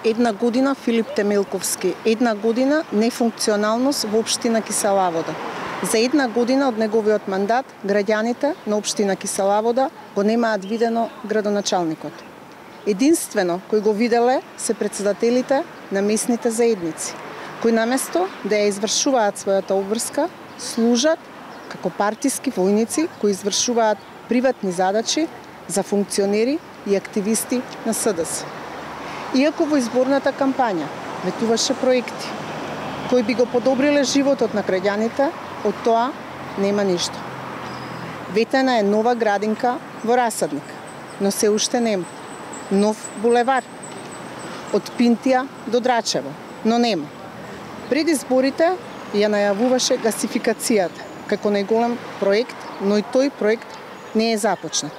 една година Филип Темелковски, една година нефункционалност во општина Кисела Вода. За една година од неговиот мандат граѓаните на општина Кисела Вода го немаат видено градоначалникот. Единствено кој го виделе се претседателите на местните заедници, кои наместо да ја извршуваат својата обврска, служат како партиски војници кои извршуваат приватни задачи за функционери и активисти на СДС. Иако во изборната кампања ветуваше проекти кои би го подобриле животот на граѓаните, од тоа нема ништо. Ветена е нова градинка во Расадник, но се уште нема. Нов булевар од Пинтија до Драчево, но нема. Пред изборите ја најавуваше гасификацијата како најголем проект, но и тој проект не е започнат.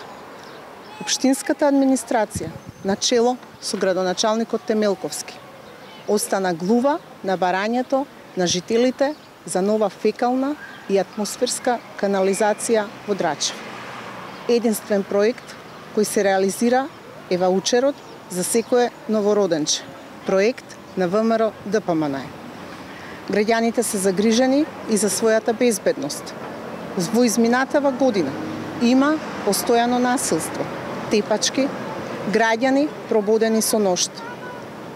Општинската администрација, начело со градоначалникот Темелковски, остана глува на барањето на жителите за нова фекална и атмосферска канализација во Драчево. Единствен проект кој се реализира е ваучерот за секое новороденче, проект на ВМРО ДПМН. Граѓаните се загрижени и за својата безбедност. Во изминатава година има постојано насилство, тепачки, граѓани пробудени со ношт.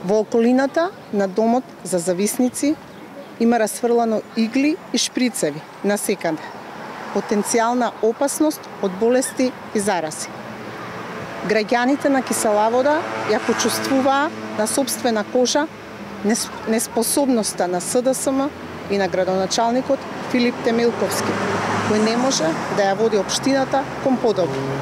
Во околината на домот за зависници има расфрлано игли и шприцеви насекаде. Потенцијална опасност од болести и зарази. Граѓаните на Кисела Вода ја почувствуваа на сопствена кожа неспособноста на СДСМ и на градоначалникот Филип Темелковски, кој не може да ја води општината кон подобро.